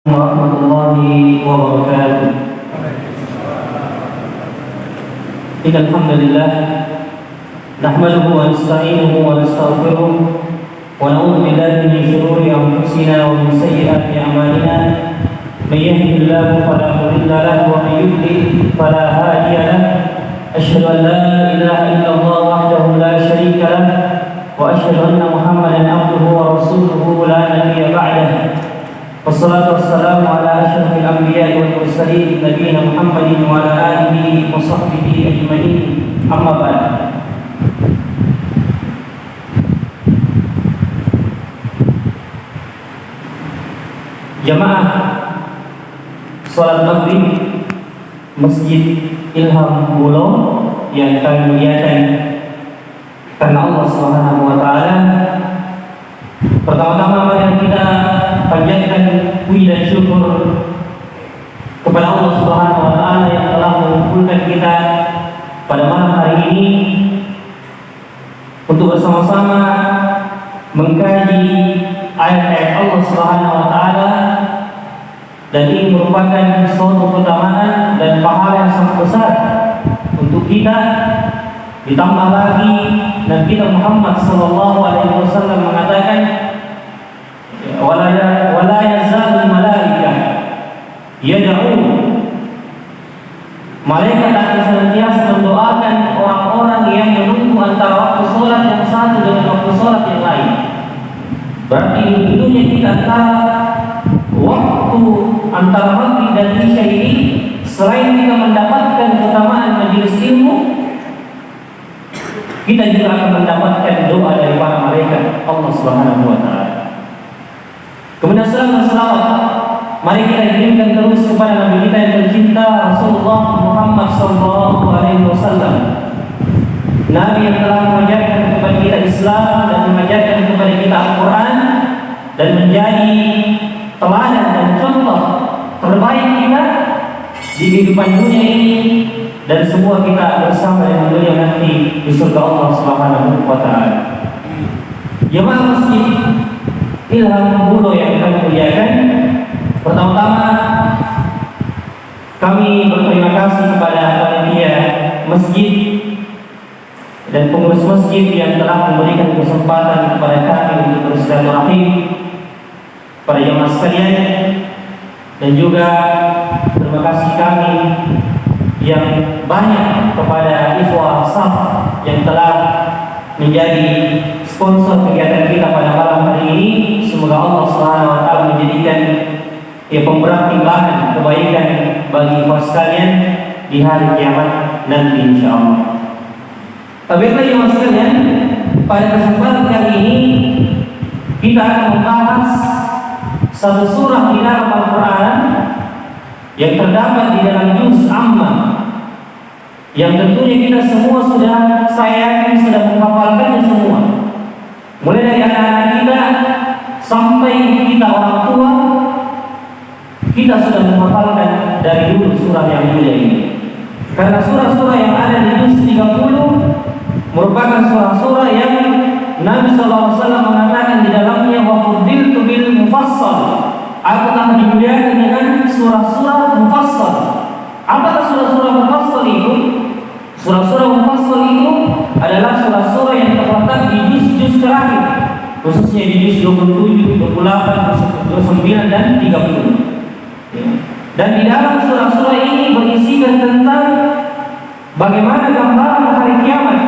warahmatullahi wabarakatuh. Innal hamdalillah nahmaduhu wa nasta'inuhu wa nastaghfiruh wa na'udzu billahi min shururi anfusina wa min sayyiati a'malina. May yahdihillahu fala mudilla lahu wa may yudlil fala hadiya lahu. Asyhadu an la ilaha illallah wahdahu la syarika lahu wa asyhadu anna Muhammadan abduhu wa rasuluhu la nabiyya ba'dahu. Wassalatu wassalamu ala asyrafil anbiya'i wal mursalin nabiyina Muhammadin wa ala alihi wa sahbihi ajma'in. Amma ba'd. Jamaah salat maghrib Masjid Ilham Bulo yang kami muliakan karena Allah Subhanahu wa taala. Pertama-tama mari kita panjatkan puji dan syukur kepada Allah Subhanahu wa taala yang telah mengumpulkan kita pada malam hari ini untuk bersama-sama mengkaji ayat-ayat Allah Subhanahu wa taala, dan ini merupakan suatu keutamaan dan pahala yang sangat besar untuk kita. Ditambah lagi Nabi kita Muhammad sallallahu alaihi wasallam mengatakan wala yazalul malaikah yad'u, malaikat akan senantiasa mendoakan orang-orang yang menunggu antara waktu sholat yang satu dengan waktu sholat yang lain. Berarti dulunya kita waktu antara maghrib dan isya ini, selain kita mendapatkan keutamaan majelis ilmu, kita juga akan mendapatkan doa dari para malaikat Allah Subhanahu wa taala. Kemudian selawat, mari kita kirimkan terus kepada Nabi kita yang tercinta Rasulullah Muhammad sallallahu alaihi wasallam. Nabi yang telah mengajarkan kepada kita Islam dan mengajarkan kepada kita Al-Qur'an dan menjadi teladan dan contoh terbaik kita di kehidupan dunia ini dan semua kita bersama dengan beliau nanti di surga Allah Subhanahu wa taala. Jemaah Masjid Ilham Bulo yang kami muliakan, pertama-tama kami berterima kasih kepada panitia masjid dan pengurus masjid yang telah memberikan kesempatan kepada kami untuk bersilaturahim pada jemaah sekalian, dan juga terima kasih kami yang banyak kepada ikhwah saf yang telah menjadi sponsor kegiatan kita pada malam hari ini. Semoga Allah Subhanahu wa taala menjadikan pemberat timbangan kebaikan bagi ikhwah sekalian di hari kiamat nanti insyaallah. Baiklah jemaah sekalian, pada kesempatan kali ini kita akan membahas satu surah di dalam Al-Qur'an yang terdapat di dalam juz Amma, yang tentunya kita semua sudah, saya yakin sudah menghafalkannya semua. Mulai dari anak-anak kita sampai kita orang tua, kita sudah menghafalkan dari dulu surah yang mulia ini. Karena surah-surah yang ada di juz 30 merupakan surah-surah yang Nabi SAW mengatakan di dalamnya wa fuddiltu bil mufassal, aku telah dimuliakan dengan surah-surah mufassal. Apakah surah-surah mufassal itu? Surah-surah mufassal itu adalah surah-surah yang terletak di juz-juz terakhir, khususnya di juz 27, 28, 29 dan 30. Dan di dalam surah-surah ini berisikan tentang bagaimana gambaran hari kiamat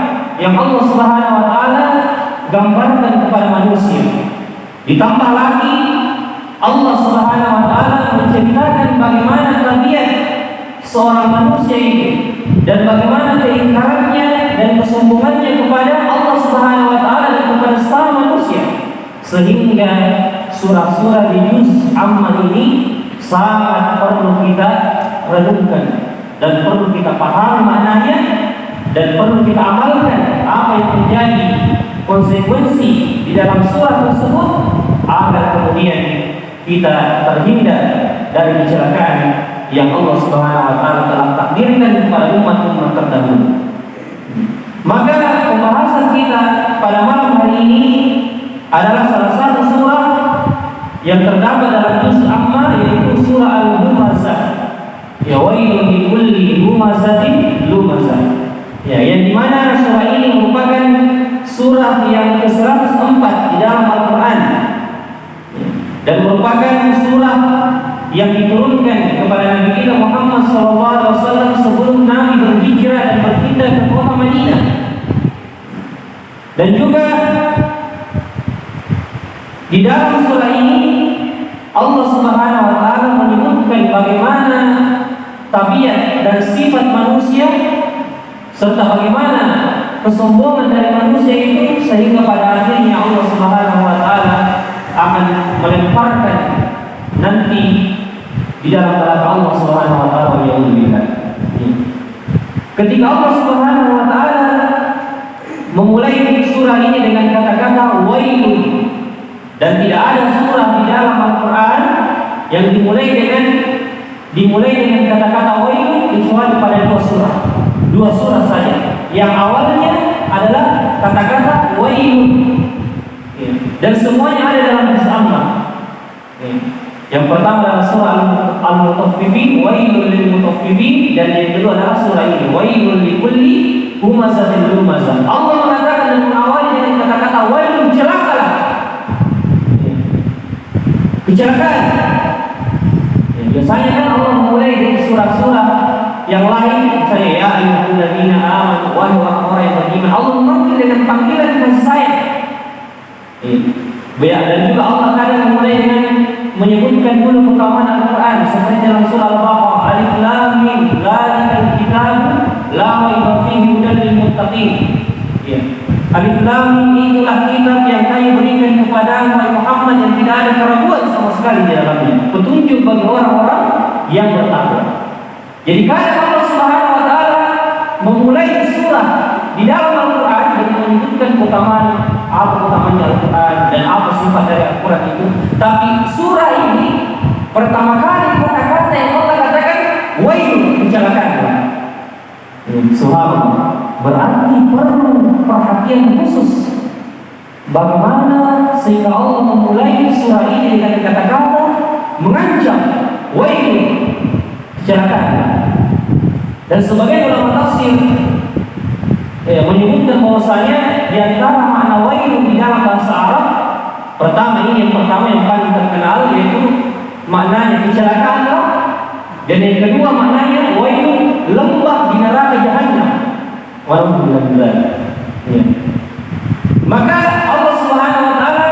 yang Allah Subhanahu wa taala gambarkan kepada manusia. Ditambah lagi Allah Subhanahu wa taala menceritakan bagaimana tabiat seorang manusia itu dan bagaimana keingkarannya dan kesombongannya kepada Allah Subhanahu wa taala dan kepada sesama manusia, sehingga surah-surah di juz Amma ini sangat perlu kita renungkan dan perlu kita pahami maknanya dan perlu kita amalkan apa yang menjadi konsekuensi di dalam surah tersebut agar kemudian kita terhindar dari kecelakaan yang Allah Subhanahu wa taala telah takdirkan kepada umat-umat terdahulu. Maka pembahasan kita pada malam hari ini adalah salah satu surah yang terdapat dalam juz Amma, yaitu Ya wailun likulli humazatin lumazah. Ya, yang dimana surah ini merupakan surah yang ke-104 di dalam Al-Quran, dan merupakan surah yang diturunkan kepada Nabi kita Muhammad SAW sebelum Nabi berhijrah dan berpindah ke kota Madinah. Dan juga di dalam surah ini Allah Subhanahu wa taala menyebutkan bagaimana tabiat dan sifat manusia serta bagaimana kesombongan dari manusia itu, sehingga pada akhirnya Allah Subhanahu wa taala akan melemparkan nanti di dalam neraka Allah Subhanahu wa taala yang mulia. Ketika Allah Subhanahu wa taala memulai surah ini dengan kata-kata wailun, dan tidak ada surah di dalam Al-Quran yang dimulai dengan kata-kata wailun kecuali pada dua surah saja. Yang awalnya adalah kata-kata wailun, dan semuanya ada dalam Al-Quran. Yang pertama adalah surah Al-Mutaffifin, wailun lil mutaffifin, dan yang kedua adalah surah ini, wailun likulli humazatin lumazah. Allah mengatakan dan mengawali dengan kata-kata wailun, celakalah. Kecelakaan. Biasanya kan Allah memulai dari surah-surah yang lain, misalnya ya ayyuhalladzina amanu, wahai orang-orang yang beriman. Allah memanggil dengan panggilan kasih sayang. Dan juga Allah kadang memulai dengan menyebutkan dulu keutamaan Al-Quran, seperti dalam surah Al-Baqarah, alif lam mim, dzalikal kitabu la raiba fihi hudan lil muttaqin. Alif lam mim, itulah kitab yang kami berikan kepada Muhammad yang tidak ada keraguan sama sekali di dalamnya, petunjuk bagi orang-orang yang bertakwa. Jadi kadang Allah Subhanahu wa taala memulai surah di dalam Al-Quran dengan menyebutkan keutamaan Al-Quran dan apa sifat dari Al-Quran itu. Tapi surah ini pertama kali kata-kata yang Allah katakan wailun, kecelakaan. Subhanallah. Berarti perlu perhatian khusus bagaimana sehingga Allah memulai surah ini dengan kata-kata mengancam wailun, kecelakaan. Dan sebagian ulama tafsir menyebutkan bahwasanya di antara makna wailun di dalam bahasa Arab, pertama yang paling terkenal yaitu maknanya kecelakaan, dan yang kedua maknanya wailun, lembah di neraka Jahannam. Walhamdulillah. Maka Allah Subhanahu wa taala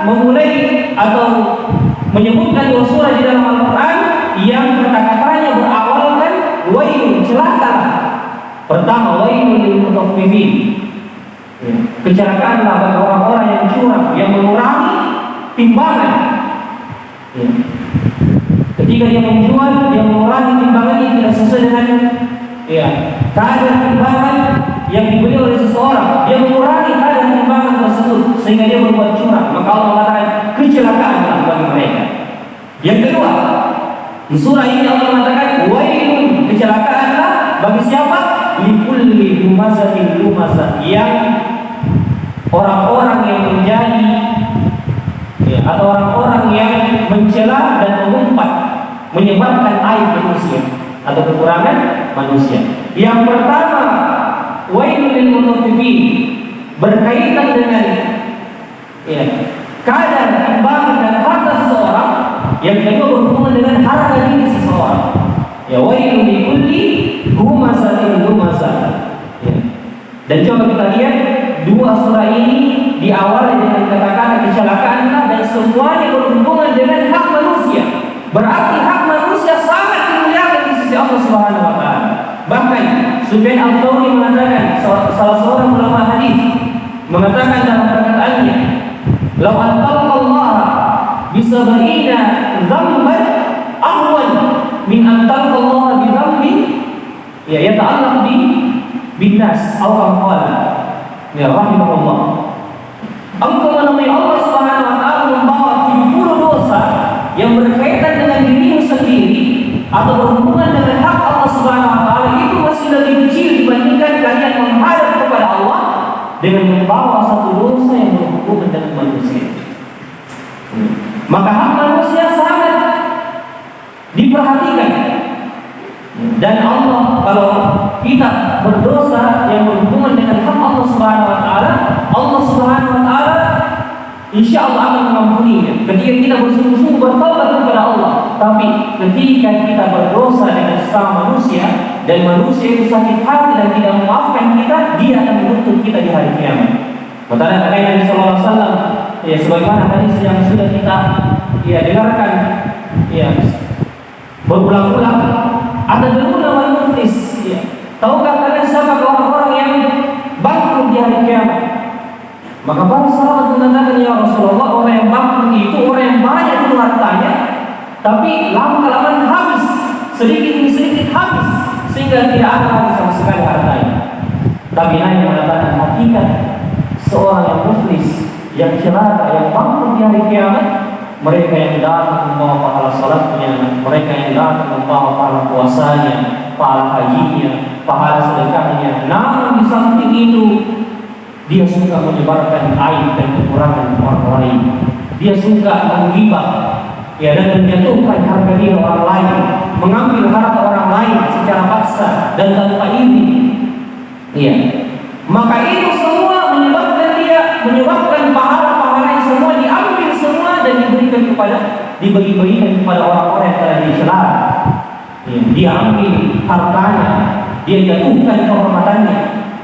memulai atau menyebutkan dua surah di dalam Al-Quran yang kata-katanya berawalkan wailun, celaka. Pertama wailun lil mutaffifin, kecelakaanlah bagi orang-orang yang curang, yang mengurangi timbangan. Ketika dia menjual, dia mengurangi timbangannya tidak sesuai dengan kadar timbangan yang dibeli oleh seseorang, dia mengurangi kadar timbangan tersebut sehingga dia berbuat curang, maka Allah mengatakan kecelakaanlah bagi mereka. Yang kedua, di surah ini Allah mengatakan wailun, kecelakaanlah bagi siapa? Likulli humazatin lumazah, yang orang-orang yang menjadi atau orang-orang yang mencela dan mengumpat, menyebarkan aib manusia atau kekurangan manusia. Yang pertama wailul lil mutaffifin, berkaitan dengan kadar timbangan dan harta seseorang. Yang kedua berhubungan dengan harga diri seseorang. Wailul likulli humazatin lumazah. Dan coba kita lihat dua surah ini diawali dengan kata-kata kecelakaanlah, dan semuanya berhubungan dengan hak manusia. Berarti hak manusia sangat dimuliakan di sisi Allah Subhanahu wa taala. Bahkan Sufyan Al-Thawri mengatakan, salah seorang ulama hadis mengatakan dalam perkataannya, "Law antalqallaha bisab'ina dzamban ahwan min antalqallaha bi dzambin yata'allaq binas aw qala." Rahimahullah. Engkau menemui Allah Subhanahu wa taala membawa 70 dosa yang berkaitan dengan dirimu sendiri atau berhubungan dengan hak Allah Subhanahu wa taala, itu masih lebih kecil dibandingkan kalian menghadap kepada Allah dengan membawa satu dosa yang berhubungan dengan manusia. Maka hak manusia sangat diperhatikan. Dan Allah, kalau kita berdosa yang berhubungan dengan hak Allah Subhanahu wa taala, Allah Subhanahu wa taala insya Allah akan mengampuninya ketika kita bersungguh-sungguh bertaubat kepada Allah. Tapi ketika kita berdosa dengan sesama manusia dan manusia itu sakit hati dan tidak memaafkan kita, dia akan menuntut kita di hari kiamat. Kata Nabi sallallahu alaihi wasallam, ya sebagaimana hadis yang sudah kita dengarkan berulang-ulang, ada dulu wal muflis. Tahukah kalian siapa orang-orang yang bangkrut di hari kiamat? Maka para sahabat mengatakan, ya Rasulullah, orang yang bangkrut itu orang yang banyak itu hartanya, tapi lama-kelamaan habis, sedikit demi sedikit habis, sehingga tidak ada lagi sama sekali hartanya. Tapi Nabi mengatakan hakikat seorang yang muflis, yang celaka, yang bangkrut di hari kiamat, mereka yang datang membawa pahala salatnya, mereka yang datang membawa pahala puasanya, pahala hajinya, pahala sedekahnya. Namun di samping itu, dia suka menyebarkan aib dan kekurangan orang lain. Dia suka menggibah, dan menjatuhkan harga diri orang lain, mengambil harta orang lain secara paksa dan tanpa izin. Maka itu semua menyebabkan pahala-pahala yang semua diambil semua dan dibagi-bagikan kepada orang-orang yang telah dicela. Dia ambil hartanya, dia jatuhkan kehormatannya.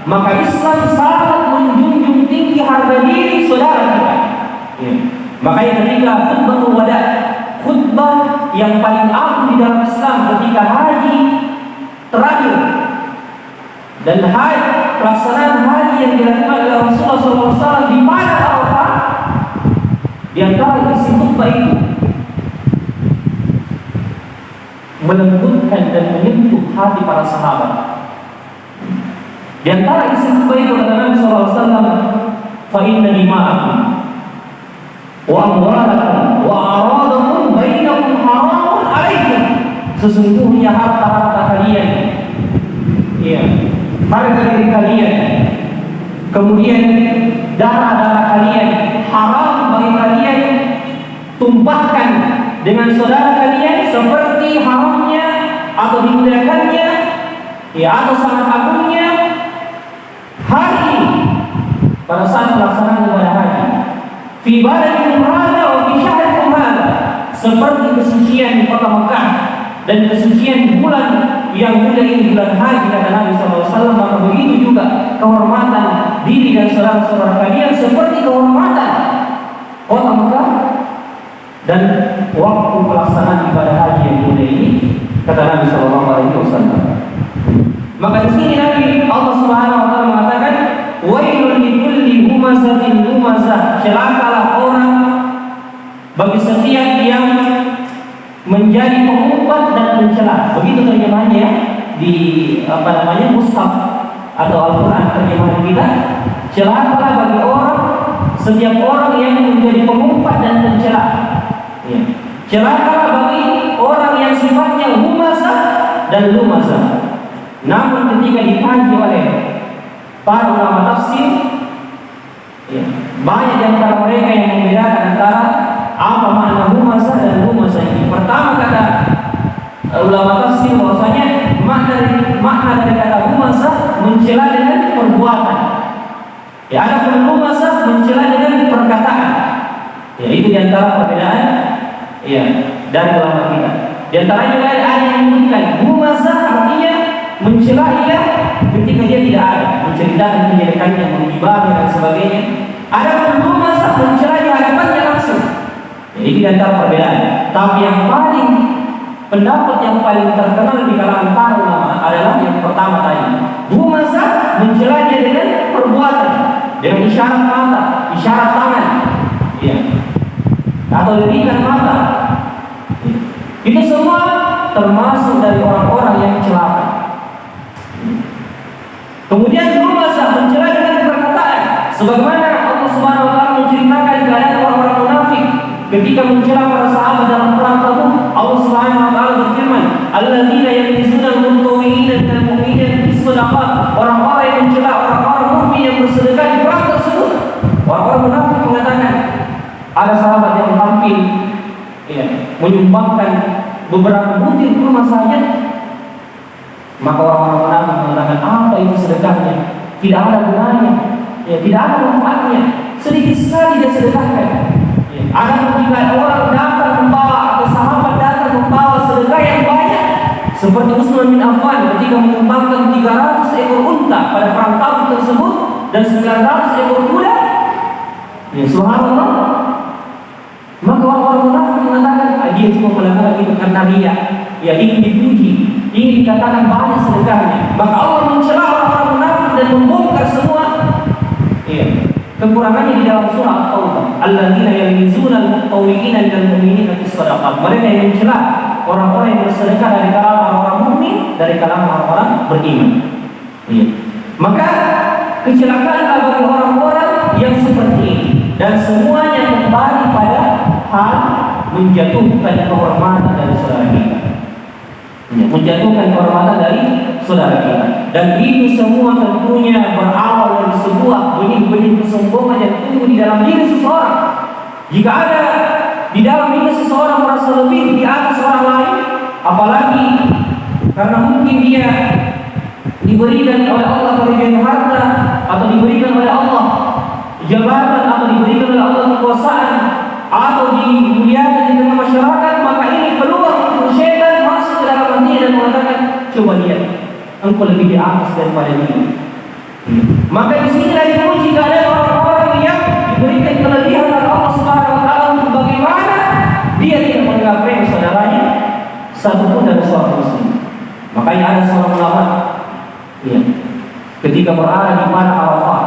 Maka Islam sangat menjunjung tinggi harga diri saudara kita. Makanya ketika khutbah yang paling agung di dalam Islam ketika haji terakhir dan pelaksanaan haji yang dilakukan oleh Rasulullah SAW di padang Arafah, di antara isi khutbah itu melembutkan dan menyentuh hati para sahabat. Di antara isi khutbah itu kata Nabi SAW, fa inna dima'akum wa amwalakum wa aradakum bainakum haramun alaikum. Sesungguhnya harta-harta kalian, harga diri kalian, kemudian darah-darah kalian haram bagi kalian tumpahkan dengan saudara kalian seperti haramnya atau dimuliakannya atau sangat agungnya hari pada saat pelaksanaan ibadah haji. Fi baladikum hadza wa fi syahrikum hadza, seperti kesucian di kota Mekah dan kesucian bulan yang mulia ini, bulan haji, kata Nabi SAW. Maka begitu juga kehormatan diri dan saudara-saudara kalian seperti kehormatan kota Mekah dan waktu pelaksanaan ibadah haji yang mulia ini, kata Nabi SAW. Maka di sini Nabi Allah Subhanahu wa taala mengatakan, wailul likulli humazatin lumazah, celakalah orang bagi setiap yang menjadi pengumpat dan pencela. Begitu terjemahannya di mushaf atau Al-Qur'an terjemahan kita. Celakalah bagi setiap orang yang menjadi pengumpat dan pencela. Celakalah bagi orang yang sifatnya humazah dan lumazah. Namun ketika dikaji oleh para ulama tafsir, banyak di antara mereka yang membedakan antara apa makna humazah dan lumazah ini. Pertama, kata ulama tafsir bahwasanya makna dari kata humazah mencela dengan perbuatan. Ada pun lumazah mencela dengan perkataan. Itu di antara perbedaan dari ulama kita. Di antaranya ada yang menyebutkan humazah artinya mencela ia ketika dia tidak ada, menceritakan kejelekannya, menggibahnya dan sebagainya. Ada pun lumazah mencela di hadapannya langsung. Ini di antara perbedaan. Tapi pendapat yang paling terkenal di kalangan para ulama adalah yang pertama tadi. Humazah mencelanya dengan perbuatan, dengan isyarat mata, isyarat tangan, atau lirikan mata. Itu semua termasuk dari orang-orang yang celaka. Kemudian humazah mencela dengan perkataan, sebagaimana Allah Subhanahu wa taala menceritakan keadaan orang-orang munafik ketika mencela para sahabat dalam perang Tabuk. Allah Subhanahu wa taala berfirman, alladzina yaknizuna al-mutawwi'ina minal mu'minina fi shadaqat, orang-orang yang mencela orang-orang mukmin yang bersedekah di perang tersebut. Orang-orang munafik mengatakan, ada sahabat yang tampil menyumbangkan beberapa butir kurma saja, Maka orang-orang munafik mengatakan, apa itu sedekahnya? Tidak ada gunanya, ya, tidak ada manfaatnya. Sedikit sekali dia sedekahkan. Ya. Ada jika orang datang membawa atau sahabat datang membawa sedekah yang banyak, seperti Utsman bin Affan ketika menyumbangkan 300 ekor unta pada perang Tabuk tersebut dan 900 ekor kuda. Ya, subhanallah. Maka orang-orang munafik mengatakan, dia cuma melakukan itu karena riya, ya, ingin dipuji, ingin dikatakan banyak sedekahnya. Maka Allah mencela orang-orang munafik dan membongkar semua, ya, kekurangannya di dalam surah At-Taubah. Alladzina yalmizuna al-mutawwi'ina minal mu'minina fis shadaqat. Mereka yang mencela orang-orang yang bersedekah dari kalangan orang-orang mukmin, dari kalangan orang-orang beriman. Ya. Maka kecelakaan bagi orang-orang yang seperti ini, dan semuanya kembali pada hal menjatuhkan kehormatan dari saudara kita. Ya, menjatuhkan kehormatan dari saudara kita. Dan itu semua tentunya berawal dari sebuah benih-benih kesombongan yang tumbuh di dalam diri seseorang. Jika ada di dalam diri seseorang merasa lebih di atas orang lain, apalagi karena mungkin dia diberikan oleh Allah kelebihan harta, atau diberikan oleh Allah jabatan, atau diberikan oleh Allah kekuasaan, atau dimuliakan di tengah masyarakat, maka ini peluang untuk syaitan masuk ke dalam hatinya dan mengatakan, coba lihat, engkau lebih di atas daripada dia. Maka di sini lagi diuji keadaan orang-orang yang diberikan kelebihan oleh Allah Subhanahu wa taala untuk bagaimana dia tidak menganggap remeh saudaranya satupun dari seorang muslim. Makanya ada seorang ulama, ya, ketika berada di padang Arafah,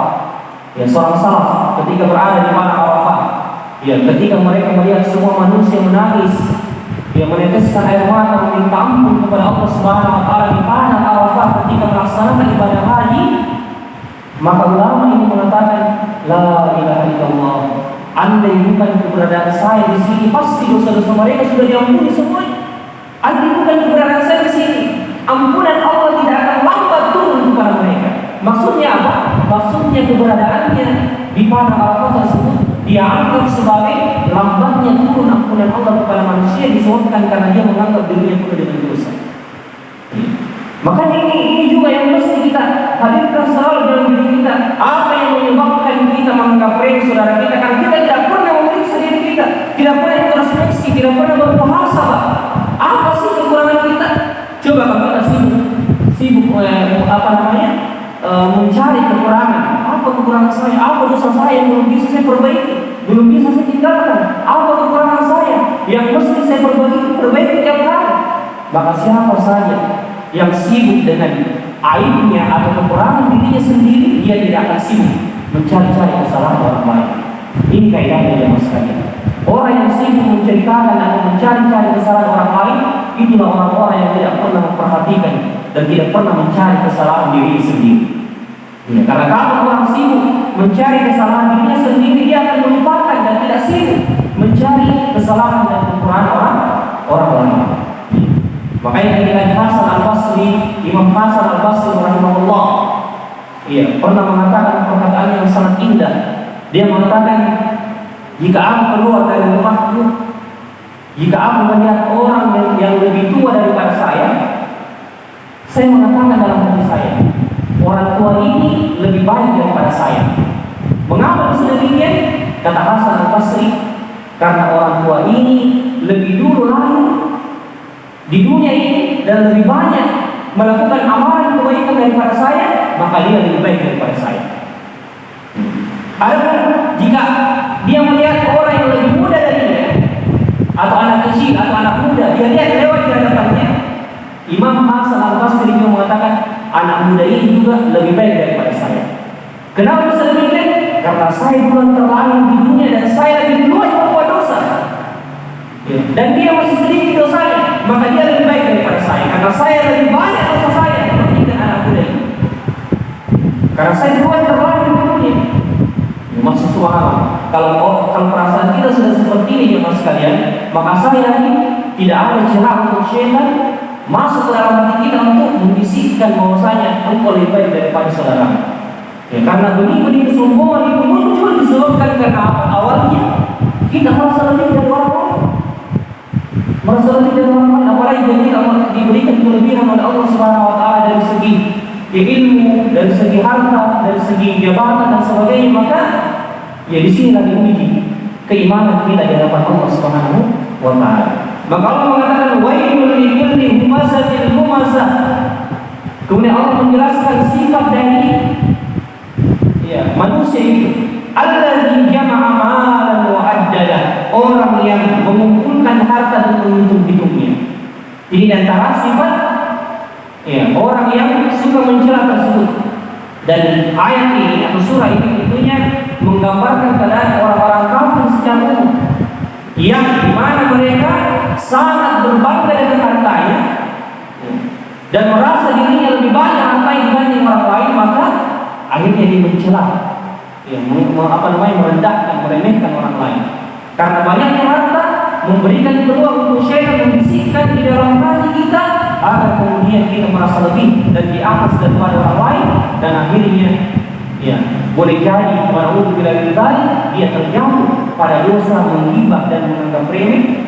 ya, seorang salaf ketika berada di padang Arafah, ya, ketika mereka melihat semua manusia menangis, ya, meneteskan air mata meminta ampun kepada Allah Subhanahu wa taala di padang Arafah ketika melaksanakan ibadah haji, maka ulama ini mengatakan, la ilaha illallah. Andai bukan keberadaan saya di sini, pasti dosa-dosa mereka sudah diampuni semuanya. Andai bukan keberadaan saya di sini, ampunan Allah tidak akan lambat turun kepada mereka. Maksudnya apa? Maksudnya keberadaannya di padang Arafah tersebut dianggap sebagai lambatnya turun ampunan Allah kepada manusia, disebabkan karena dia menganggap dirinya penuh dengan dosa. Makanya ini juga yang mesti kita hadirkan selalu dalam diri kita. Apa yang menyebabkan kita menganggap remeh saudara kita? Karena kita tidak pernah memeriksa diri kita, tidak pernah introspeksi, tidak pernah bermuhasabah. Apa sih kekurangan kita? Coba kalau kita sibuk mencari kekurangan. Apa kekurangan saya? Apa dosa saya yang belum bisa saya perbaiki? Belum bisa saya tinggalkan? Apa kekurangan saya yang mesti saya perbaiki tiap hari? Maka siapa saja yang sibuk dengan aibnya atau kekurangan dirinya sendiri, dia tidak akan sibuk mencari-cari kesalahan orang lain. Ini kaidahnya ya mas sekalian. Orang yang sibuk menceritakan atau mencari-cari kesalahan orang lain, itulah orang-orang yang tidak pernah memperhatikan dan tidak pernah mencari kesalahan diri sendiri. Ya, karena kalau orang sibuk mencari kesalahan dirinya sendiri, dia akan melupakan dan tidak sibuk mencari kesalahan dan kekurangan orang lain. Makanya ketika Hasan Al-Basri, Imam Hasan Al-Basri rahimahullah, ia pernah mengatakan perkataan yang sangat indah. Dia mengatakan, jika aku keluar dari rumahku, jika aku melihat orang yang lebih tua daripada saya mengatakan dalam hati saya, orang tua ini lebih baik daripada saya. Mengapa bisa demikian? Kata Hasan Al-Basri, karena orang tua ini lebih dulu lahir di dunia ini dan lebih banyak melakukan amalan kebaikan daripada saya, maka dia lebih baik daripada saya. Adapun jika dia melihat orang yang lebih muda darinya, atau anak kecil atau anak muda, dia lihat lewat di hadapannya, Imam Hasan Al-Basri juga mengatakan anak muda ini juga lebih baik daripada saya. Kenapa bisa demikian? Karena saya belum terlahir di dunia dan saya lebih duluan berbuat dosa, dan dia masih sedikit dosanya, maka dia lebih baik daripada saya. Karena saya lebih banyak dosa saya dibandingkan anak muda ini. Karena saya duluan terlahir di dunia. Maksud subhanallah, kalau perasaan kita sudah seperti ini ya mas sekalian, maka saya ini tidak ada celah untuk syaitan masuk ke dalam hati kita untuk membisikkan bahwasanya engkau lebih baik daripada saudara. Ya, karena benih-benih kesombongan itu muncul disebabkan karena awalnya kita merasa lebih dari orang lain. merasa lebih dari orang lain, apalagi dia diberikan kelebihan oleh Allah Subhanahu wa taala dari segi ilmu, dari segi harta, dari segi jabatan dan sebagainya, maka ya di sini lagi uji keimanan kita di hadapan Allah Subhanahu wa taala. Maka Allah mengatakan wailul likulli humazatil humazah. Kemudian Allah menjelaskan sifat dari manusia itu, alladzi jama'a malan wa addada, orang yang mengumpulkan harta dan menghitung-hitungnya. Ini di antara sifat orang yang suka mencela tersebut. Dan ayat ini atau surah ini tentunya menggambarkan keadaan orang-orang kafir secara umum, yang dimana mereka sangat berbangga dengan hartanya dan merasa dirinya lebih banyak harta dibanding orang lain, maka akhirnya dia mencela, merendahkan, meremehkan orang lain. Karena banyaknya harta memberikan peluang untuk syaitan membisikkan di dalam hati kita agar kemudian kita merasa lebih dan di atas daripada orang lain, dan akhirnya boleh jadi menurut kita dia terjatuh pada dosa menghibah dan menganggap remeh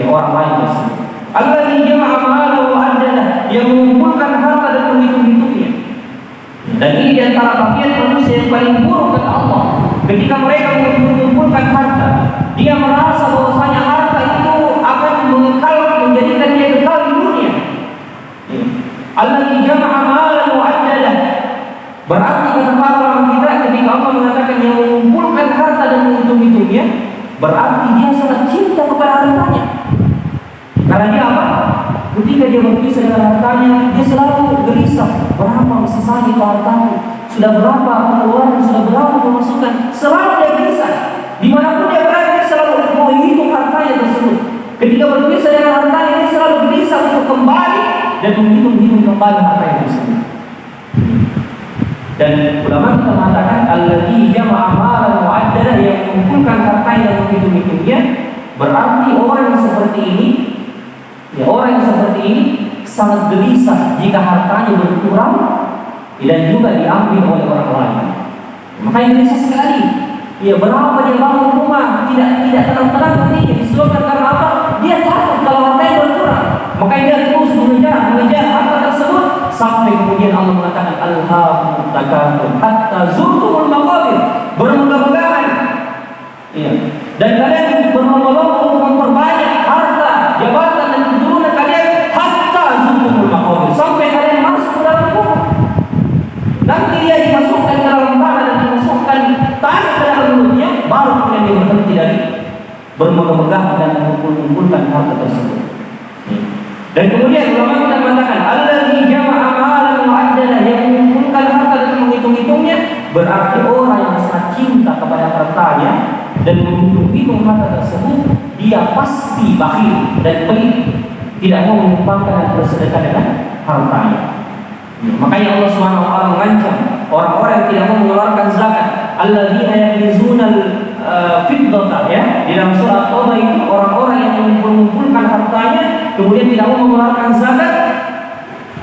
orang lain tersebut. Alladzi jama'a malahu wa addada, yang mengumpulkan harta dan menghitung-hitungnya. Dan ini di antara tabiat manusia yang paling buruk kata Allah. Ketika mereka mengumpulkan harta, dia merasa bahwasanya harta itu akan mengekal, menjadikan dia kekal di dunia. Alladzi jama'a malahu wa addada, berarti kata orang kita ketika Allah mengatakan yang mengumpulkan harta dan menghitung-hitungnya, berarti dia sangat cinta kepada hartanya. Karena dia apa? Ketika dia berpisah dengan hartanya, dia selalu gelisah, berapa sisanya itu hartanya, sudah berapa pengeluaran, sudah berapa pemasukan, selalu dia gelisah. Dimanapun dia berada, dia selalu menghitung hartanya tersebut. Ketika berpisah dengan hartanya, dia selalu gelisah untuk kembali dan menghitung kembali hartanya tersebut. Dan ulama kita mengatakan alladzi jama'a malan wa addada, yang mengumpulkan hartanya dan menghitung-hitungnya, berarti orang yang seperti ini sangat gelisah jika hartanya berkurang dan juga diambil oleh orang lain. Makanya gelisah sekali. Berapa dia bangun rumah tidak tenang-tenang nantinya, disebabkan karena apa? Dia takut kalau hartanya berkurang. Makanya dia terus mengejar harta tersebut sampai kemudian Allah mengatakan alhaakumut takatsur hatta zurtumul maqabir, bermegah-megahan. Dan kalian berlomba-lomba untuk memperbanyak harta, jabatan dan keturunan kalian hatta zurtumul maqabir, sampai kalian masuk ke dalam kubur. Nanti dia dimasukkan ke dalam tanah dan dimasukkan tanah ke dalam mulutnya, baru kemudian dia berhenti dari bermegah-megah dan mengumpulkan harta tersebut. Dan kemudian ulama kita mengatakan alladzi jama'a malan wa addada, yang mengumpulkan harta dan menghitung-hitungnya, berarti orang yang sangat cinta kepada hartanya dan menghitung-hitung harta tersebut, dia pasti bakhil dan pelit, tidak mau menyumbangkan dan bersedekah dengan hartanya. Makanya Allah Subhanahu wa taala mengancam orang-orang yang tidak mau mengeluarkan zakat, alladzina yaknizunal fiddata, di dalam surah Taubah itu, orang-orang yang mengumpulkan hartanya kemudian tidak mau mengeluarkan zakat,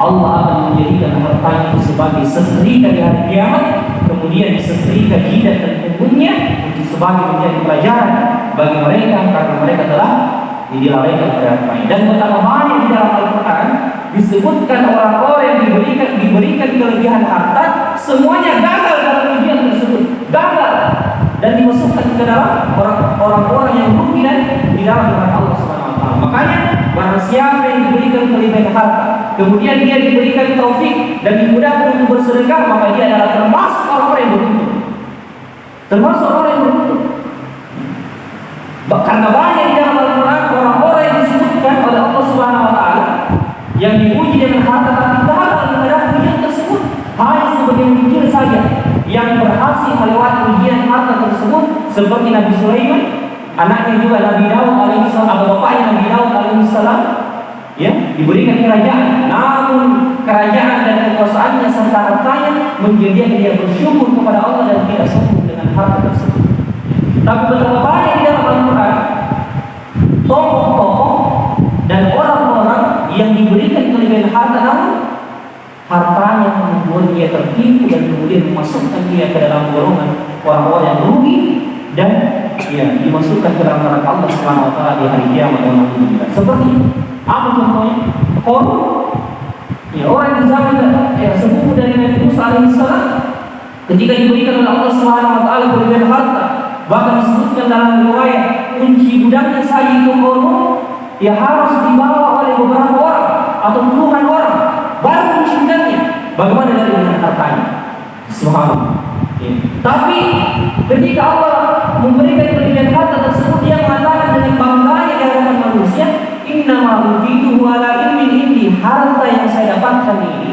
Allah akan menjadikan hartanya itu sebagai setrika di hari kiamat, kemudian disetrika jidat dan punggungnya untuk sebagai menjadi pelajaran bagi mereka, karena mereka telah dilalaikan pada hartanya. Dan betapa banyak di dalam Al-Quran disebutkan orang-orang yang diberikan kelebihan harta, semuanya gagal dalam ujian tersebut, gagal dan dimasukkan ke dalam orang-orang yang rugi dan di dalam neraka Allah Subhanahu wa taala. Makanya barang siapa yang diberikan kelebihan harta, kemudian dia diberikan taufik dan dimudahkan untuk bersedekah, maka dia adalah termasuk orang-orang yang beruntung. Termasuk orang yang beruntung. Karena banyak di dalam Al-Quran orang-orang yang disebutkan oleh Allah Subhanahu wa taala yang diuji dengan harta tapi gagal menghadapi ujian tersebut, hanya sebagian kecil saja yang berhasil melewati ujian harta tersebut, seperti Nabi Sulaiman, anaknya juga Nabi Daud alaihissalam, atau bapaknya Nabi Daud alaihissalam, diberikan kerajaan, namun kerajaan dan kekuasaannya serta hartanya menjadikan dia bersyukur kepada Allah dan tidak sombong dengan harta tersebut. Tapi betapa banyak di dalam Al-Quran tokoh-tokoh dan orang-orang yang diberikan kelebihan harta, namun hartanya membuat dia tertipu dan kemudian memasukkan dia ke dalam golongan orang-orang yang rugi dan ya dimasukkan ke dalam neraka Allah Subhanahu wa taala di hari kiamat. Seperti apa contohnya? Korun. Ya, orang di zaman sepupu dari Nabi Musa alaihissalam ketika diberikan oleh Allah Subhanahu wa taala berlian harta, bahkan disebutkan dalam riwayat kunci gudangnya saya itu korun, ya harus dibawa oleh beberapa orang atau puluhan orang baru kunci gudangnya. Bagaimana dengan hartanya? Subhanallah. Ya. Tapi ketika Allah memberikan berlian harta tersebut, dia mengatakan dengan bangganya di hadapan manusia, innama utitu ala ilmin indi, harta yang saya dapatkan ini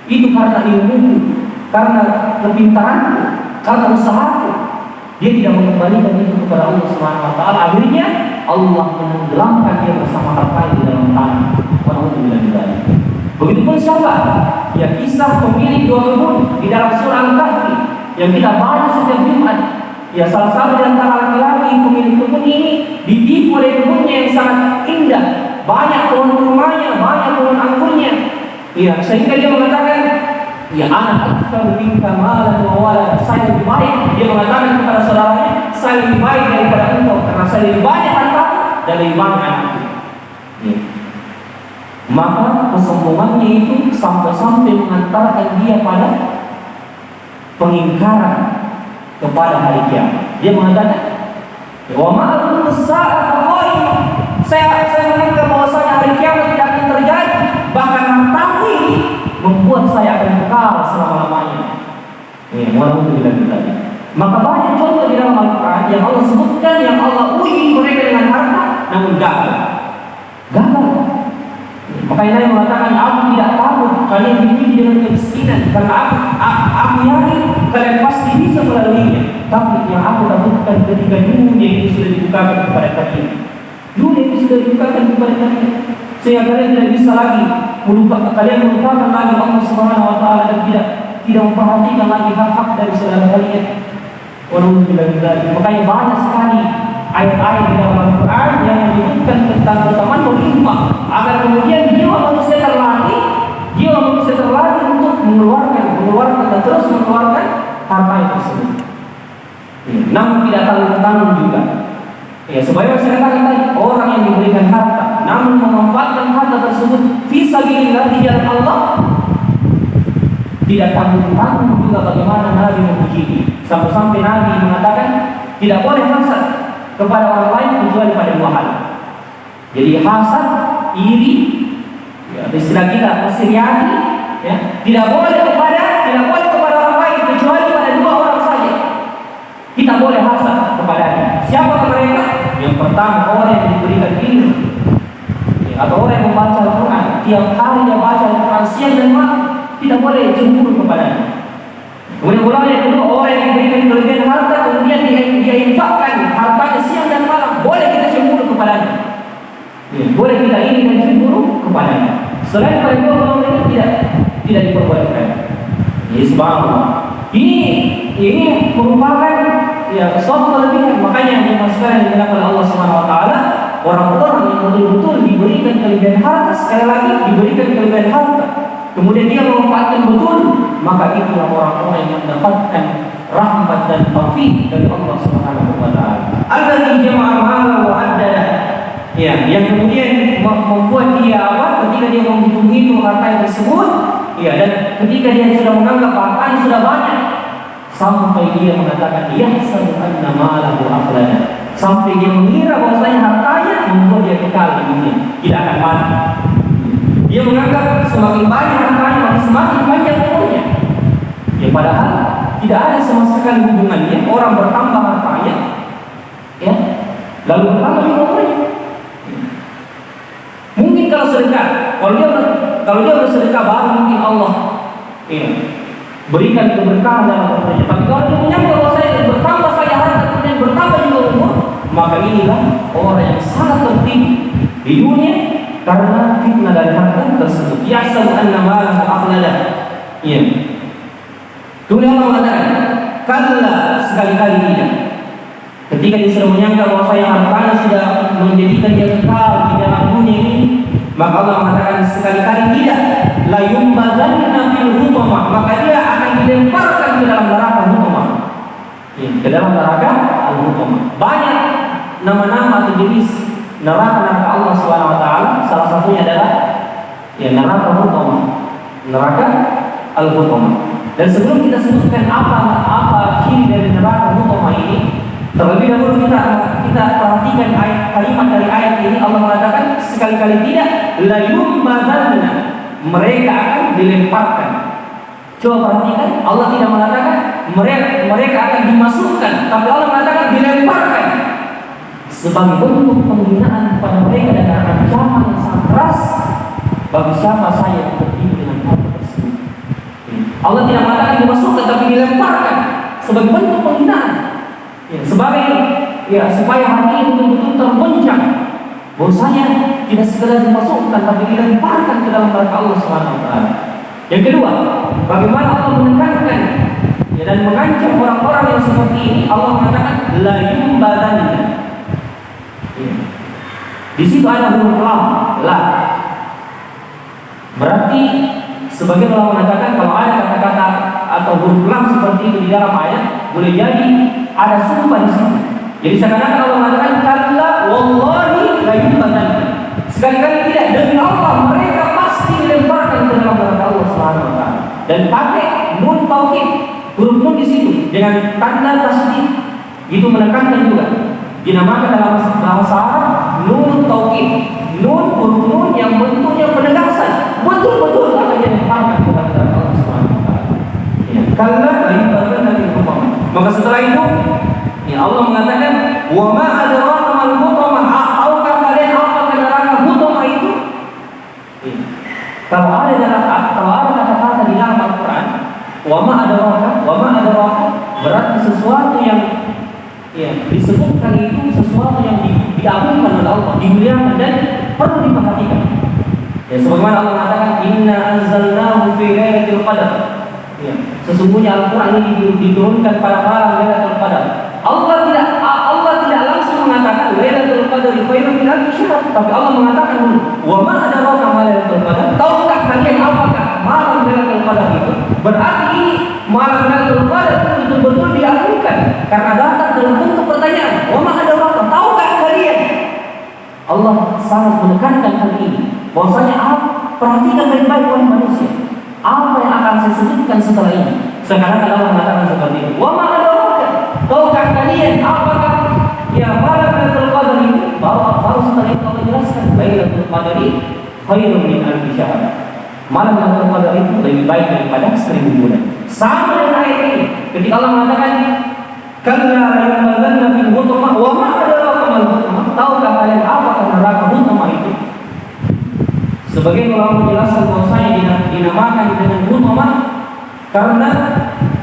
itu karena ilmuku, karena kepintaranku, karena usahaku. Dia tidak mengembalikan itu kepada Allah Subhanahu wa taala. Akhirnya Allah menenggelamkan dia bersama harta di dalam tanah. Walhamdulillah. Begitupun siapa? Ya, kisah pemilik dua kebun di dalam surah Al-Kahfi yang kita baca setiap Jumat. Ya, salah satu di antara laki-laki pemilik kebun ini ditipu oleh kebunnya yang sangat indah, banyak pohon kurmanya, banyak pohon anggurnya. Ya, sehingga dia mengatakan, ya anak aktsar minka malan wa walad, saya lebih baik. Dia mengatakan kepada saudaranya, saya lebih baik daripada engkau karena saya lebih banyak harta dan lebih banyak anakku. Ya. Maka kesombongannya itu sampai mengantarkan dia pada pengingkaran kepada hari kiamat. Dia mengatakan, wa ma'al sa'ata qaim, saya menganggap bahwasanya hari kiamat tidak akan terjadi, bahkan hartaku ini membuat saya akan kekal selama-lamanya. Ya, walhamdulillah. Maka banyak contoh di dalam Al-Quran yang Allah sebutkan, yang Allah uji mereka dengan harta namun gagal. Maka Nabi mengatakan, aku tidak takut kalian diuji dengan kemiskinan, karena aku yakin kalian pasti bisa melaluinya. Tapi yang aku takutkan ketika dunia itu sudah dibukakan kepada kalian, sehingga kalian tidak bisa lagi melupakan lagi Allah Subhanahu wa taala dan tidak memperhatikan lagi hak-hak dari saudara kalian. Walhamdulillah. Makanya banyak sekali ayat-ayat di dalam Al-Quran yang menyebutkan tentang keutamaan berinfak, agar kemudian jiwa manusia terlatih untuk mengeluarkan dan terus mengeluarkan harta itu tersebut. Namun tidak tanggung juga. Ya, sebagaimana saya katakan tadi, orang yang diberikan harta namun memanfaatkan harta tersebut fi sabilillah di jalan Allah, tidak tanggung juga bagaimana Nabi memuji. Sampai Nabi mengatakan tidak boleh hasad kepada orang lain kecuali pada dua hal. Jadi hasad, iri, ya, istilah kita iriani, ya, tidak boleh kepada orang lain kecuali pada dua orang saja. Kita boleh hasad kepadanya. Siapa mereka? Yang pertama, orang yang diberikan ilmu, ya, atau orang yang membaca Al-Quran tiap hari dia baca Al-Quran siang dan malam, tidak boleh cemburu kepadanya. Kemudian orang yang kedua, orang yang diberikan kelebihan harta kemudian dia infakkan hartanya siang dan malam, boleh kita cemburu kepadanya. Ya, boleh kita ini dan cemburu kepadanya. Selain pada dua orang ini tidak diperbolehkan. Ya, subhanallah. Ini merupakan ya suatu kelebihan. Makanya yang sekalian dikatakan oleh Allah Subhanahu wa taala, orang-orang yang betul-betul diberikan kelebihan harta, sekali lagi diberikan kelebihan harta, kemudian dia memanfaatkan betul, maka itulah orang-orang yang mendapatkan rahmat dan taufik dari Allah Subhanahu wa taala. Alladzi jama'a malahu wa addada. Ya, yang kemudian membuat dia ketika dia menghitung harta tersebut, ya, dan ketika dia sudah menganggap hartanya sudah banyak, sampai dia mengatakan yahsabu anna malahu akhlana, sampai dia mengira bahwasanya hartanya membuat dia kekal di dunia, tidak akan mati. Dia menganggap semakin banyak hartanya semakin panjang umurnya. Ya, padahal tidak ada sama sekali hubungannya orang bertambah hartanya, ya, lalu bertambah juga umurnya. Mungkin kalau sedekah, kalau dia bersedekah baru mungkin Allah, ya, berikan keberkahan dalam hartanya. Tapi kalau dia menyangka bahwa saya bertambah saja harta kemudian bertambah juga umur, maka inilah orang yang sangat tertipu di dunia karena fitnah dari harta tersebut. Yahsabu anna malahu akhlada. Iya. Kemudian Allah mengatakan, kalla, sekali-kali tidak. Ketika dia sudah menyangka bahwa saya hartanya sudah menjadikan dia kekal di dalam dunia ini, maka Allah mengatakan sekali-kali tidak. La yumbazanna fil hutamah, maka dia akan dilemparkan ke dalam neraka hutamah. Ke dalam neraka al-hutamah. Banyak nama-nama atau jenis neraka Allah Subhanahu wa taala, salah satunya adalah ya neraka hutamah, neraka al-hutamah. Dan sebelum kita sebutkan apa ciri dari neraka hutamah ini, terlebih dahulu kita perhatikan kalimat dari ayat ini. Allah mengatakan sekali-kali tidak, la yumbazanna, mereka akan dilemparkan. Coba perhatikan, Allah tidak mengatakan mereka akan dimasukkan, tapi Allah mengatakan dilemparkan sebagai bentuk penghinaan kepada mereka dan ancaman yang sangat keras bagi siapa saya yang tertipu dengan hal tersebut. Allah tidak mengatakan dimasukkan, tapi dilemparkan sebagai bentuk penghinaan. Supaya hati betul-betul tergoncang bahwasanya tidak sekedar dimasukkan, tapi dilemparkan ke dalam neraka Allah Subhanahu wa taala. Yang kedua, bagaimana Allah menekankan dan mengancam orang-orang yang seperti ini. Allah mengatakan la yumbadanna. Di situ ada huruf lam, la. Berarti sebagian ulama mengatakan kalau ada kata-kata atau huruf lam seperti itu di dalam ayat, boleh jadi ada sumpah di situ. Jadi seakan-akan Allah mengatakan kalla wallahi la yumbadanna. Sekali-kali tidak, demi Allah mereka pasti dilemparkan ke dalam neraka Allah Subhanahu wa taala. Dan pakai nun taukid, huruf nun di situ dengan tanda tasdid. Itu menekankan juga. Dinamakan dalam bahasa Arab nun taukid. Nun, huruf nun yang bentuknya penegasan. Betul-betul akan dilemparkan ke dalam neraka Allah Subhanahu wa taala. Ya, kalla la yumbadanna fil hutamah. Maka setelah itu Allah mengatakan wa ma adraka mal hutamah. Kalau ada kata-kata di dalam Al-Quran, wa ma adraka, berarti sesuatu yang disebutkan itu sesuatu yang diagungkan oleh Allah, dimuliakan dan perlu diperhatikan. Ya, sebagaimana Allah mengatakan inna anzalnahu fi lailatul qadar. Ya, sesungguhnya Al-Quran ini diturunkan pada malam Lailatul Qadar. Allah tidak langsung mengatakan Lailatul Qadar khairun min alfi syahr, tapi Allah mengatakan wa ma adraka ma Lailatul Qadar. Tahukah kalian apakah malam Lailatul Qadar itu? Berarti ini malam Lailatul Qadar itu betul-betul diagungkan karena datang dalam bentuk pertanyaan. Wa ma adraka, tahukah kalian? Allah sangat menekankan hal ini. Bahwasanya perhatikan baik-baik wahai manusia. Apa yang akan saya sebutkan setelah ini? Sekarang Allah mengatakan seperti ini. Wa ma adraka, tahukah kalian apakah malam Lailatul Qadar itu? Baru setelah itu Allah jelaskan Lailatul Qadar khairun min alfi syahr. Malam Lailatul Qadar itu lebih baik daripada 1000 bulan. Sama dengan ayat ini. Ketika Allah mengatakan kalla la yumbazanna fil hutamah wa ma adraka mal hutamah. Tahukah kalian apakah neraka hutamah itu? Sebagian ulama menjelaskan bahwasanya dinamakan dengan hutamah karena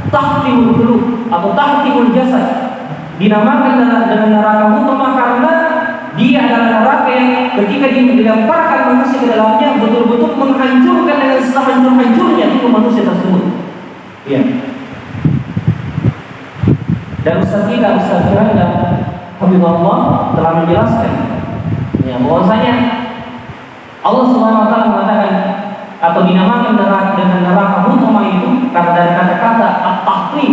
tahtimul qulub atau tahtimul jasad. Dinamakan dengan neraka hutamah karena dia adalah neraka yang ketika dilemparkan manusia ke dalamnya betul-betul menghancurkan dengan sehancur-hancurnya itu manusia tersebut. Ya. Dan Ustaz Firanda Habibullah telah menjelaskan bahwasanya Allah Subhanahu wa taala mengatakan atau dinamakan dengan neraka hutamah itu karena dari kata-kata at-tahtim.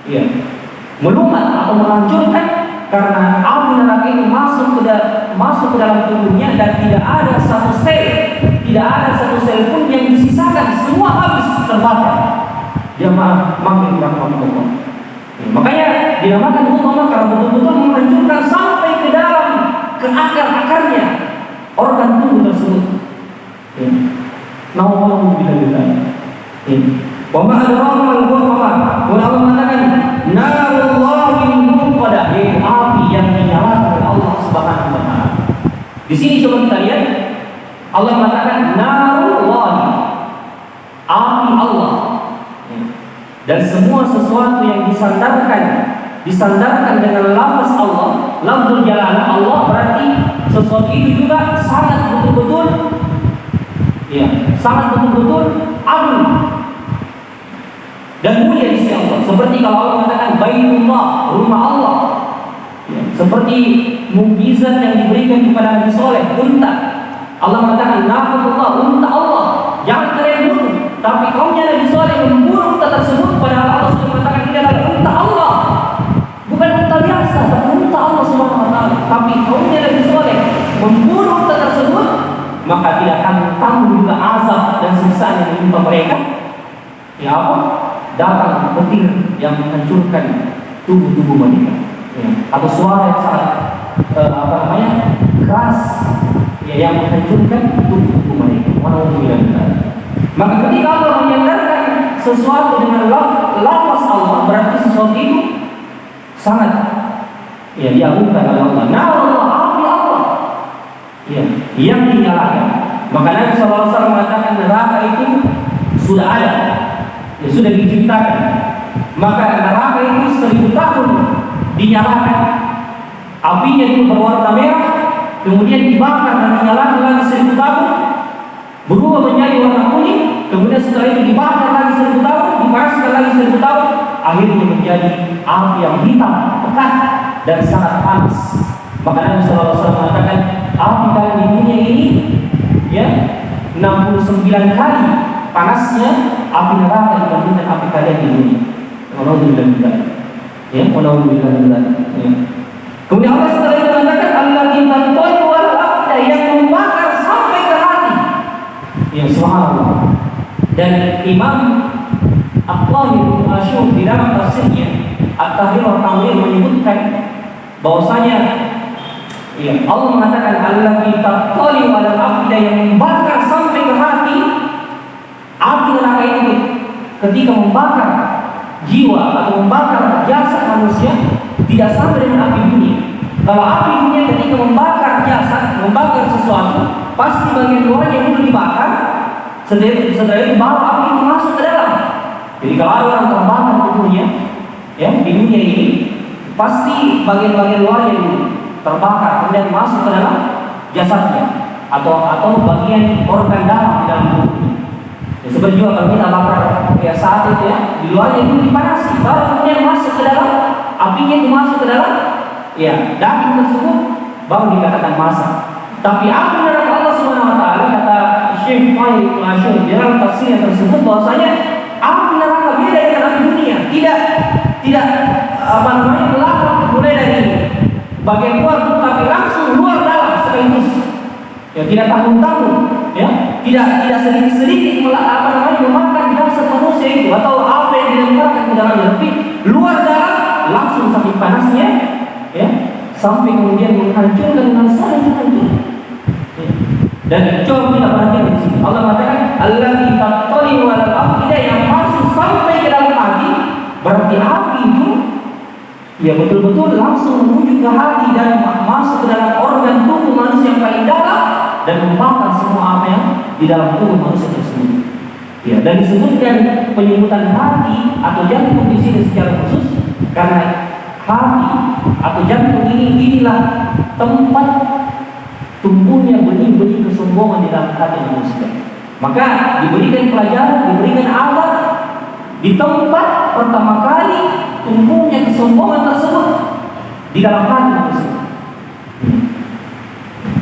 Ya. Melumat atau menghancurkan karena api neraka itu masuk ke dalam tubuhnya dan tidak ada satu sel pun yang disisakan, semua habis terbakar. Jamaah makin rahmatullah. Makanya dinamakan hutamah karena betul-betul menghancurkan sampai ke dalam ke akar-akarnya organ tubuh tersebut. Nauzubillah. Wa ma adraka mal hutamah. Allah mengatakan narullahil muqaddah, yaitu api yang dinyalakan oleh Allah Subhanahu wa taala. Di sini coba kita lihat Allah mengatakan narullah, api Allah. Dan semua sesuatu yang disandarkan dengan lafaz Allah, lafzul jalalah Allah, berarti sesuatu itu juga sangat betul-betul agung dan mulia di sisi Allah. Seperti kalau Allah mengatakan Baitullah, rumah Allah. Seperti mukjizat yang diberikan kepada Nabi Soleh, unta. Allah mengatakan naqatullah, unta Allah. Jangan kalian bunuh. Tapi kaumnya Nabi Soleh membunuh unta tersebut, padahal Allah sudah mengatakan ini adalah unta Allah, bukan unta biasa. menimpa mereka? Ya apa? Datang petir yang menghancurkan tubuh-tubuh mereka. Ya. Atau suara yang sangat keras, ya, yang menghancurkan tubuh-tubuh mereka. Maka ketika Allah menyandarkan sesuatu dengan lafaz Allah, berarti sesuatu itu sangat, ya, diagungkan oleh Allah. Nah, Allah, api Allah, ya, yang dinyalakan. Maka Nabi SAW mengatakan neraka itu sudah ada, ya, sudah diciptakan. Maka neraka itu 1000 tahun dinyalakan, apinya itu berwarna merah, kemudian dibakar dan dinyalakan lagi 1000 tahun, berubah menjadi warna kuning, kemudian setelah itu dibakar lagi 1000 tahun, dipanaskan lagi 1000 tahun, akhirnya menjadi api yang hitam, pekat dan sangat panas. Maka Nabi SAW mengatakan api kalian di dunia ini, ya, 69 kali panasnya api neraka dibandingkan api kalian di dunia. Alhamdulillah. Ya, alhamdulillah. Ya. Kemudian Allah setelah itu mengatakan allati tanṭaliqu wal afida, yang membakar sampai ke hati. Ya, subhanallah. Dan Imam At-Tahir bin Asyur di dalam tafsirnya At-Tahir wa Tanwir menyebutkan bahwasanya, ya, Allah mengatakan allati tanṭaliqu wal afida, yang membakar sampai ke hati. Api neraka itu ketika membakar jiwa atau membakar jasad manusia tidak sama dengan api dunia. Kalau api dunia ketika membakar jasad, membakar sesuatu, pasti bagian luarnya itu dibakar. Setelah itu baru api itu masuk ke dalam. Jadi kalau ada orang terbakar tubuhnya, ya, di dunia ini, pasti bagian-bagian luarnya itu terbakar kemudian masuk ke dalam jasadnya atau bagian organ dalam di dalam tubuhnya. Ya, seperti juga kalau kita bakar, ya, saat itu, ya, di luarnya itu dipanasi, baru kemudian masuk ke dalam, apinya itu masuk ke dalam, ya, daging tersebut, baru dikatakan masak. Tapi api neraka Allah Subhanahu Wa Taala, kata Syekh Tahir bin Asyur di dalam tafsirnya tersebut, bahwasanya api neraka beda dengan api dunia. Tidak melahap mulai dari bagian luar, tapi langsung luar dalam sekaligus. Ya, tidak tanggung-tanggung, ya, tidak sedikit-sedikit memakan jasad manusia itu atau apa yang dilemparkan ke dalamnya, tapi luar dalam langsung sampai panasnya, ya, sampai kemudian menghancurkan dengan sangat hancur. Ya. Dan coba kita perhatikan di sini, Allah mengatakan allati tanṭaliqu wal afida, yang masuk sampai ke dalam hati, berarti api itu, ya, betul-betul langsung menuju ke hati dan masuk ke dalam organ tubuh manusia yang paling dalam dan membakar semua apa yang di dalam tubuh manusia tersebut. Ya, dan disebutkan penyebutan hati atau jantung di sini secara khusus karena hati atau jantung inilah tempat tumbuhnya benih-benih kesombongan di dalam hati manusia. Maka diberikan pelajaran, diberikan alat di tempat pertama kali tumbuhnya kesombongan tersebut di dalam hati manusia.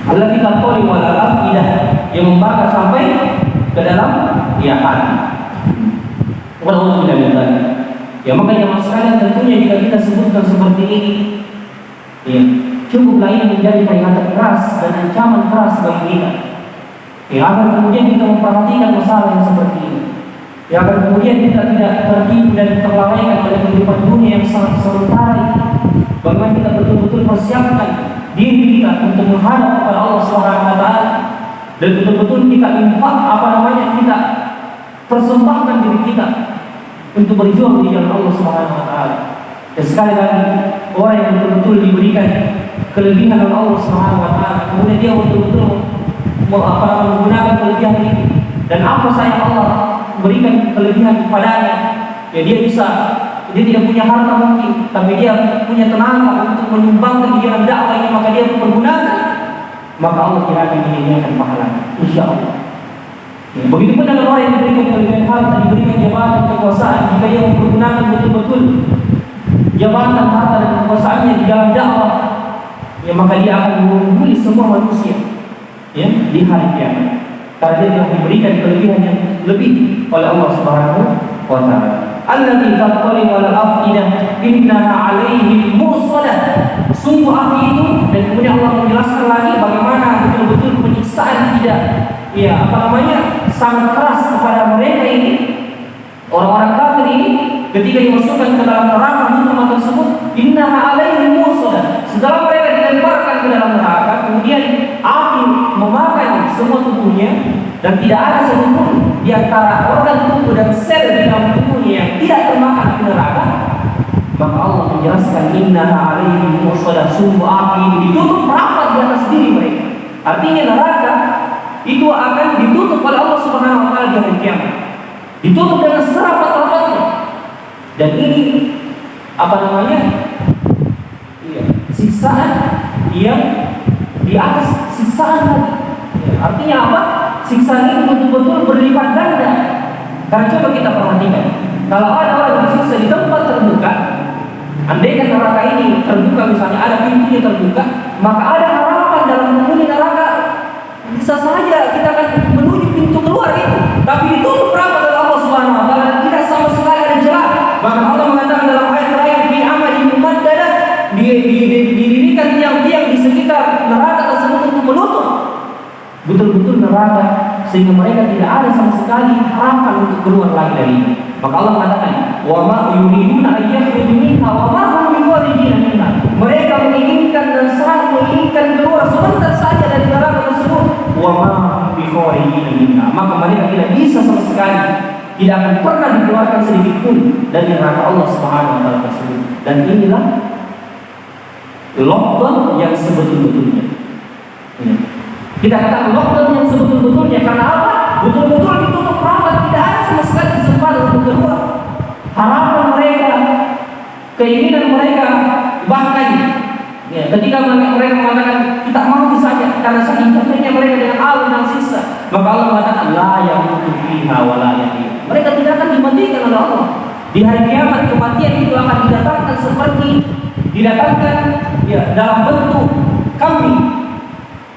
Allati tanṭaliqu wal afida, yang membakar sampai ke dalam, ya, hati. Walhamdulillah. Ya, makanya mas sekalian, tentunya jika kita sebutkan seperti ini, ya, cukuplah ini menjadi peringatan keras dan ancaman keras bagi kita. Ya, agar kemudian kita memperhatikan masalah yang seperti ini. Ya, agar kemudian kita tidak tertipu dan terlalaikan oleh kehidupan dunia yang sangat sementara ini. Bagaimana kita betul-betul persiapkan diri kita untuk menghadap kepada Allah Subhanahu Wa Taala, dan betul-betul kita infak, kita persembahkan diri kita untuk berjuang di jalan Allah Subhanahu Wa Taala. Dan sekali lagi, orang yang betul-betul diberikan kelebihan oleh Allah Subhanahu Wa Taala, kemudian dia betul-betul menggunakan kelebihan ini, dan apa saja Allah berikan kelebihan kepadanya, ya, dia tidak punya harta mungkin, tapi dia punya tenaga untuk menyumbangkan di dalam dakwah ini, maka dia pergunakan, maka Allah tidak akan menyia-nyiakan pahalanya, insyaallah. Ya, begitu pun dengan orang yang diberikan kelebihan harta, diberikan jabatan, kekuasaan, jika dia mempergunakan betul-betul jabatan, harta, dan kekuasaannya di dalam dakwah, ya, maka dia akan mengungguli semua manusia, ya, di hari kiamat, karena dia telah diberikan kelebihan yang lebih oleh Allah Subhanahu Wa Taala. Allati tanṭaliqu wal afida innaha 'alaihim musalah. Sungguh api itu, dan kemudian Allah menjelaskan lagi bagaimana betul-betul penyiksaan tidak, ya, sangat keras kepada mereka ini, orang-orang kafir ini, ketika dimasukkan ke dalam neraka hutama tersebut, innaha alaihim musadah. Setelah mereka dilemparkan ke dalam neraka, kemudian api memakan semua tubuhnya dan tidak ada satupun di antara organ tubuh dan sel di dalam tubuhnya yang tidak termakan ke neraka, maka Allah menjelaskan innaha alaihim musadah, sumbu api ini ditutup rapat di atas diri mereka. Artinya neraka itu akan ditutup oleh Allah Subhanahu wa taala di hari kiamat. Ditutup dengan serapat-rapatnya. Dan ini siksaan yang di atas siksaan lagi. Artinya apa? Siksaan ini betul-betul berlipat ganda. Karena coba kita perhatikan, kalau ada orang disiksa di tempat terbuka, andaikan neraka ini terbuka, misalnya ada pintunya terbuka, maka ada harapan dalam penghuni neraka. Bisa saja kita akan menuju pintu keluar itu, tapi ditutup rapat oleh Allah Subhanahu wa taala dan tidak sama sekali ada celah. Bahkan Allah mengatakan dalam ayat terakhir, fi amadin mumaddadah, didirikan tiang-tiang di sekitar neraka tersebut untuk menutup betul-betul neraka, sehingga mereka tidak ada sama sekali harapan untuk keluar lagi dari ini. Maka Allah mengatakan, wa ma yuriduna ayyakhruju minha wa ma hum bikharijiina minha. Mereka menginginkan dan sangat menginginkan keluar sebentar saja dari neraka tersebut. Wa ma hum bikharijiina minha. Maka mereka tidak bisa sama sekali, tidak akan pernah dikeluarkan sedikit pun dari neraka Allah Subhanahu wa taala tersebut. Dan inilah lockdown yang sebetul-betulnya. Kita katakan lockdown yang sebetul-betulnya karena apa? Betul-betul ditutup rapat, tidak ada sama sekali kesempatan untuk keluar. Harapan mereka, keinginan mereka, bahkan ketika mereka mengatakan kita mau saja karena saking capeknya mereka dengan alam dan siksa, maka Allah mengatakan la yamutu fiha wa la yahya. Mereka tidak akan dimatikan oleh Allah. Di hari kiamat kematian itu akan didatangkan dalam bentuk kambing.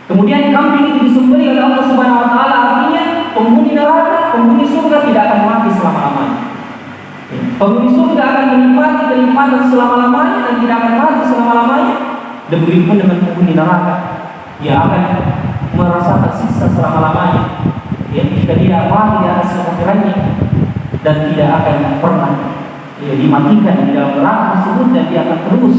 Kemudian kambing itu disembelih oleh Allah Subhanahu wa taala. Artinya penghuni neraka, penghuni surga tidak akan mati selama-lamanya. Penghuni surga akan menikmati kenikmatan selama-lamanya dan tidak akan mati selama-lamanya. Demikian pun dengan penghuni neraka, dia akan merasakan siksa selama-lamanya. Jika dia mati di atas kekafirannya dan tidak akan pernah dimatikan di dalam neraka tersebut, dan dia akan terus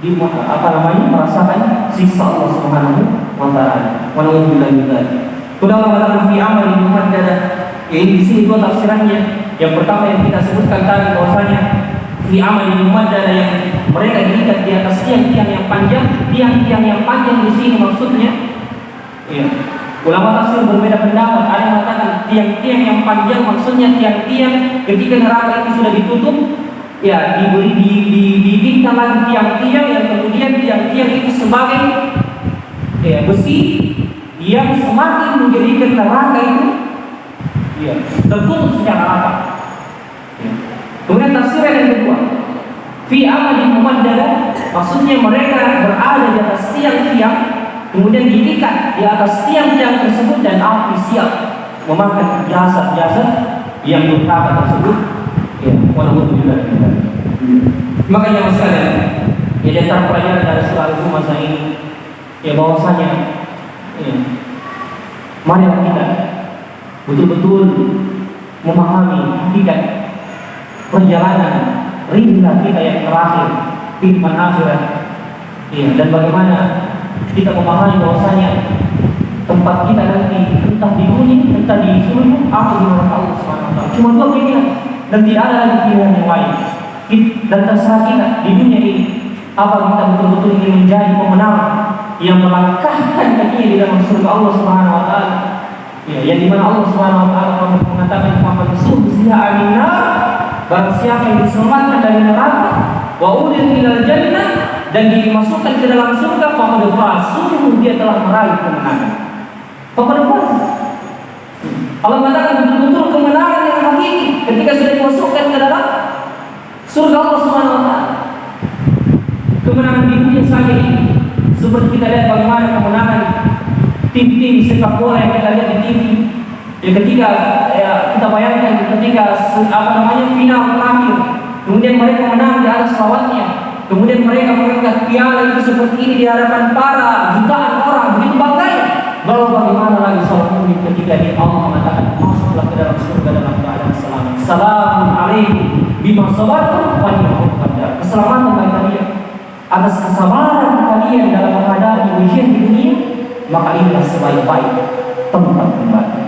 merasakan siksa Allah Subhanahu wa taala. Walhamdulillah. Sudah mengatakan fi amal mumaddadah. Ini di sini dua tafsirannya. Yang pertama yang kita sebutkan tadi bahwasanya fi amal mumaddadah yang mereka diikat di atas tiang-tiang yang panjang. Tiang-tiang yang panjang di sini maksudnya, ulama tafsir berbeda pendapat. Ada yang mengatakan tiang-tiang yang panjang maksudnya tiang-tiang ketika neraka itu sudah ditutup, dibikinkan lagi tiang-tiang yang kemudian tiang-tiang itu sebagai besi yang semakin menjadikan neraka itu tertutup secara rapat. Kemudian tafsir yang kedua, fi amadin mumaddadah, maksudnya mereka berada di atas tiang-tiang, kemudian diikat di atas tiang-tiang tersebut dan api siap memakan jasad-jasad yang durhaka tersebut. Makanya mas sekalian, di antara pelajaran dari surah masa ini, bahwasanya, marilah kita betul-betul memahami hakikat perjalanan rihlah kita yang terakhir, kehidupan akhirat, dan bagaimana kita memahami bahwasanya tempat kita nanti entah di dunia, entah di surga atau di neraka Allah Subhanahu wa taala. Cuma dua pilihan dan tidak ada lagi pilihan yang lain. Dan terserah kita di dunia ini, apa kita betul-betul ingin menjadi pemenang yang melangkahkan kakinya di dalam surga Allah Subhanahu wa taala. Yang dimana Allah Subhanahu wa taala mengatakan Muhammad subhanahu aminna, barang siapa yang diselamatkan dari neraka wa udkhila ilal jannah dan dimasukkan ke dalam surga, faqad faz, sungguh dia telah meraih kemenangan. Faqad faz. Allah mengatakan betul-betul kemenangan yang hakiki ketika sudah dimasukkan ke dalam surga Allah Subhanahu wa taala. Kemenangan di dunia saja ini, seperti kita lihat bagaimana kemenangan tim-tim sepak bola yang kita lihat di TV. Ketika kita bayangkan ketika final terakhir, kemudian mereka menang di atas lawannya, kemudian mereka mengangkat piala itu seperti ini di hadapan para jutaan orang, begitu bangganya. Lalu bagaimana lagi seorang mukmin ketika dia Allah mengatakan masuklah ke dalam surga dalam keadaan selamat. Assalamualaikum bima sabartum fa ni'mal uqba. Keselamatan bagi kalian atas kesabaran kalian dalam menghadapi ujian di dunia, maka inilah sebaik-baik tempat kembali.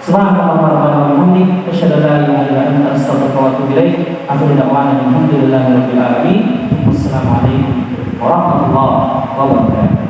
Subhanallah wa bihamdihi asyhadu an la ilaha illa anta astaghfiruka wa atubu ilaik. Akhiru da'wana alhamdulillahi rabbil alamin. Wassalamu alaikum warahmatullahi wabarakatuh.